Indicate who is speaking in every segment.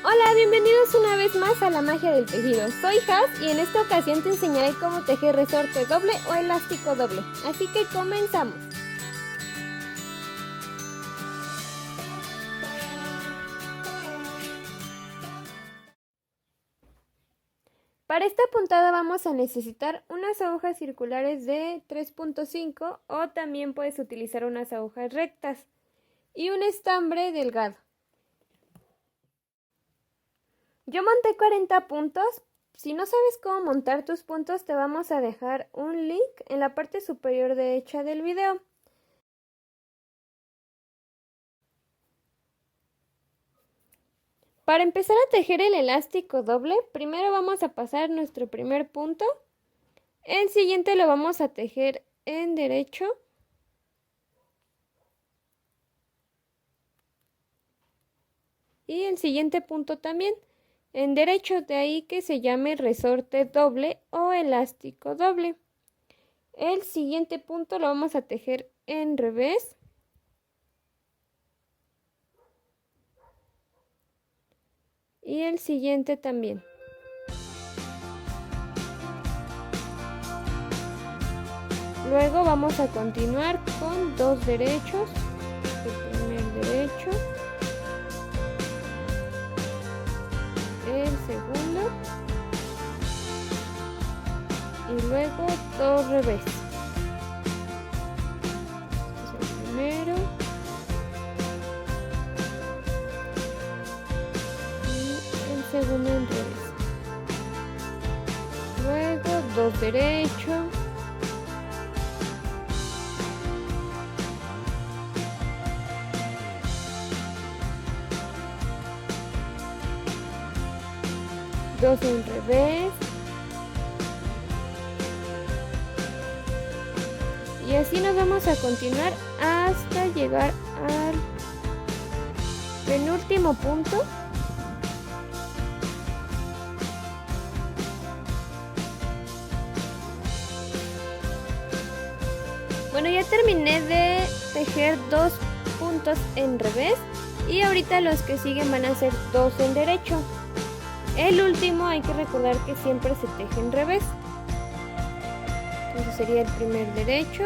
Speaker 1: Hola, bienvenidos una vez más a la magia del tejido. Soy Has y en esta ocasión te enseñaré cómo tejer resorte doble o elástico doble. Así que comenzamos. Para esta puntada vamos a necesitar unas agujas circulares de 3.5 o también puedes utilizar unas agujas rectas y un estambre delgado. Yo monté 40 puntos. Si no sabes cómo montar tus puntos, te vamos a dejar un link en la parte superior derecha del video. Para empezar a tejer el elástico doble, primero vamos a pasar nuestro primer punto. El siguiente lo vamos a tejer en derecho. Y el siguiente punto también en derecho, de ahí que se llame resorte doble o elástico doble. El siguiente punto lo vamos a tejer en revés. Y el siguiente también. Luego vamos a continuar con dos derechos. El primer derecho. El segundo. Y luego dos revés. Este es el primero. Y el segundo en revés. Luego dos derechos. Dos en revés. Y así nos vamos a continuar hasta llegar al penúltimo punto. Bueno, ya terminé de tejer dos puntos en revés y ahorita los que siguen van a ser dos en derecho. El último hay que recordar que siempre se teje en revés. Entonces sería el primer derecho,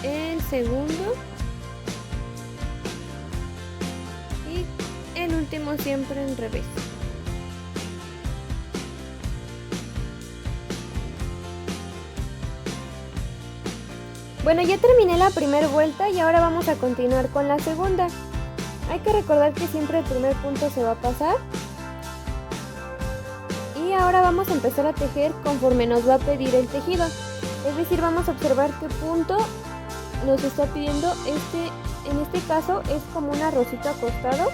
Speaker 1: el segundo y el último siempre en revés. Bueno, ya terminé la primera vuelta y ahora vamos a continuar con la segunda. Hay que recordar que siempre el primer punto se va a pasar. Y ahora vamos a empezar a tejer conforme nos va a pedir el tejido. Es decir, vamos a observar qué punto nos está pidiendo. En este caso es como un arrocito acostado.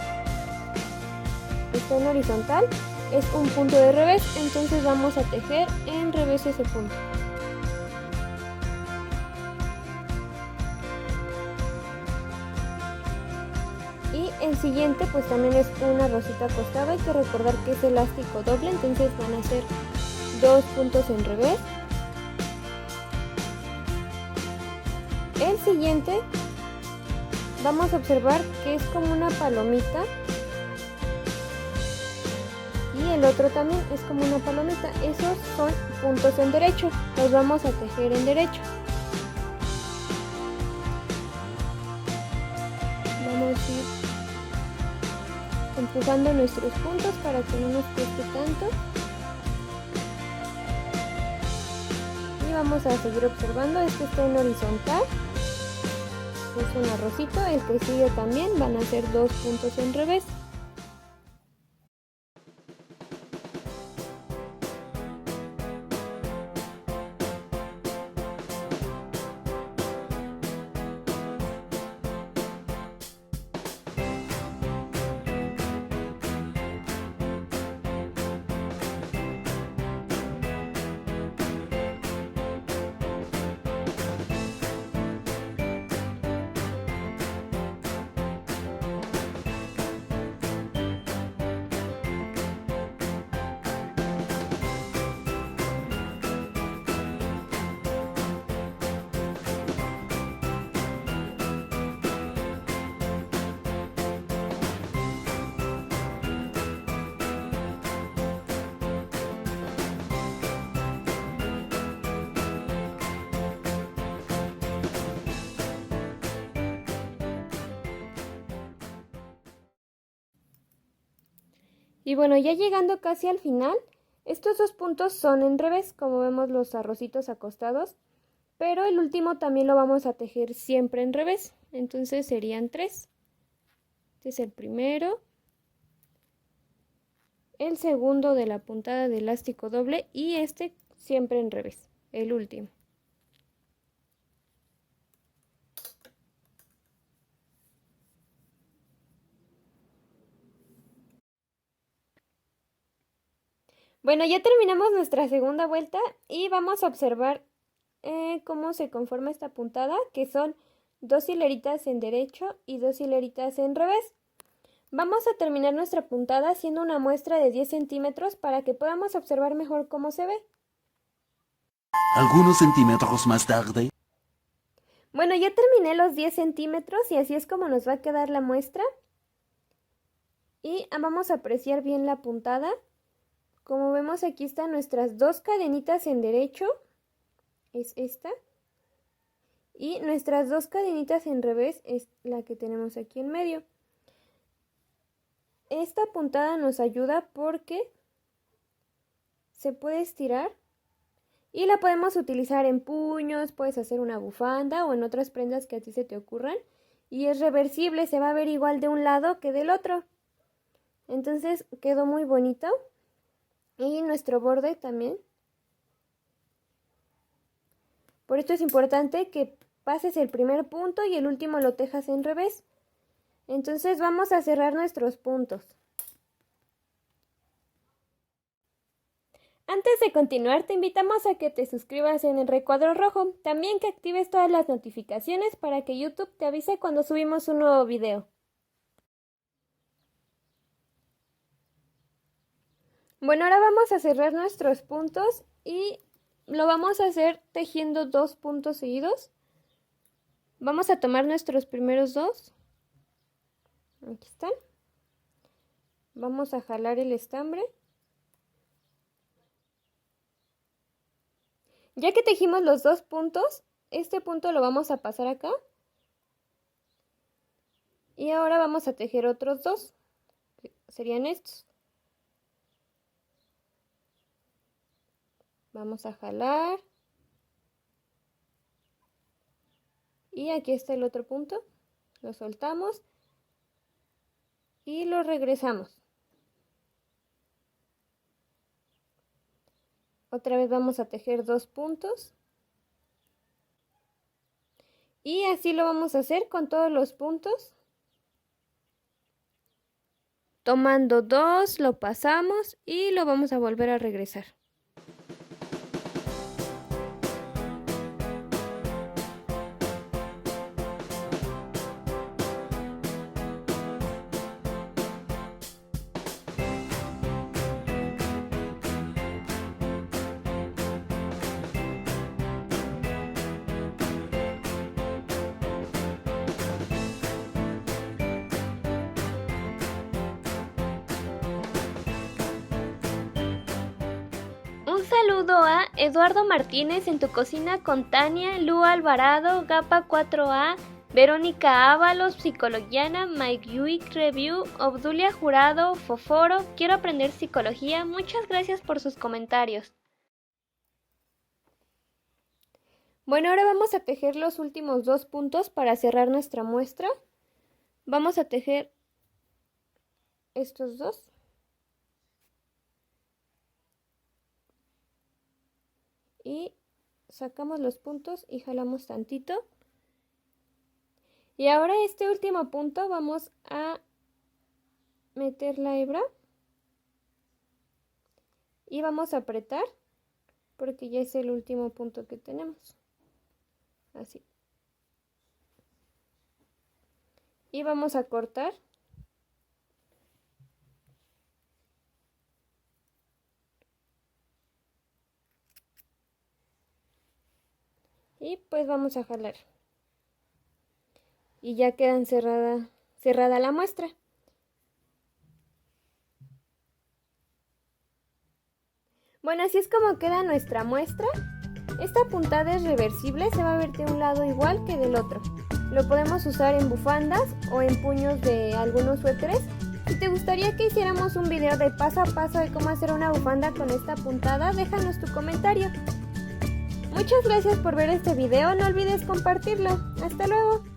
Speaker 1: Está en horizontal. Es un punto de revés. Entonces vamos a tejer en revés ese punto. Y el siguiente pues también es una rosita acostada. Hay que recordar que es elástico doble, entonces van a ser dos puntos en revés. El siguiente vamos a observar que es como una palomita. Y el otro también es como una palomita. Esos son puntos en derecho. Los vamos a tejer en derecho. Vamos a ir empujando nuestros puntos para que no nos cueste tanto. Y vamos a seguir observando. Este está en horizontal. Es un arrocito. El que sigue también van a ser dos puntos en revés. Y bueno, ya llegando casi al final, estos dos puntos son en revés, como vemos los arrocitos acostados, pero el último también lo vamos a tejer siempre en revés, entonces serían 3. Este es el primero, el segundo de la puntada de elástico doble y este siempre en revés, el último. Bueno, ya terminamos nuestra segunda vuelta y vamos a observar cómo se conforma esta puntada, que son 2 hileritas en derecho y 2 hileritas en revés. Vamos a terminar nuestra puntada haciendo una muestra de 10 centímetros para que podamos observar mejor cómo se ve.
Speaker 2: Algunos centímetros más tarde.
Speaker 1: Bueno, ya terminé los 10 centímetros y así es como nos va a quedar la muestra. Y vamos a apreciar bien la puntada. Como vemos, aquí están nuestras 2 cadenitas en derecho, es esta, y nuestras 2 cadenitas en revés es la que tenemos aquí en medio. Esta puntada nos ayuda porque se puede estirar y la podemos utilizar en puños, puedes hacer una bufanda o en otras prendas que a ti se te ocurran, y es reversible, se va a ver igual de un lado que del otro. Entonces quedó muy bonito. Y nuestro borde también. Por esto es importante que pases el primer punto y el último lo tejas en revés. Entonces vamos a cerrar nuestros puntos. Antes de continuar, te invitamos a que te suscribas en el recuadro rojo. También que actives todas las notificaciones para que YouTube te avise cuando subimos un nuevo video. Bueno, ahora vamos a cerrar nuestros puntos y lo vamos a hacer tejiendo 2 puntos seguidos. Vamos a tomar nuestros primeros 2. Aquí están. Vamos a jalar el estambre. Ya que tejimos los 2 puntos, este punto lo vamos a pasar acá. Y ahora vamos a tejer otros 2, que serían estos. Vamos a jalar. Y aquí está el otro punto. Lo soltamos. Y lo regresamos. Otra vez vamos a tejer 2 puntos. Y así lo vamos a hacer con todos los puntos. Tomando 2, lo pasamos y lo vamos a volver a regresar. Un saludo a Eduardo Martínez en tu cocina con Tania, Lu Alvarado, Gapa 4A, Verónica Ábalos, Psicologiana, Mike Yuick Review, Obdulia Jurado, Foforo, Quiero aprender psicología. Muchas gracias por sus comentarios. Bueno, ahora vamos a tejer los últimos 2 puntos para cerrar nuestra muestra. Vamos a tejer estos 2. Y sacamos los puntos y jalamos tantito. Y ahora este último punto vamos a meter la hebra y vamos a apretar porque ya es el último punto que tenemos. Así. Y vamos a cortar. Y pues vamos a jalar. Y ya quedan cerrada la muestra. Bueno, así es como queda nuestra muestra. Esta puntada es reversible, se va a ver de un lado igual que del otro. Lo podemos usar en bufandas o en puños de algunos suéteres Si te gustaría que hiciéramos un video de paso a paso de cómo hacer una bufanda con esta puntada, déjanos tu comentario. Muchas gracias por ver este video, no olvides compartirlo. Hasta luego.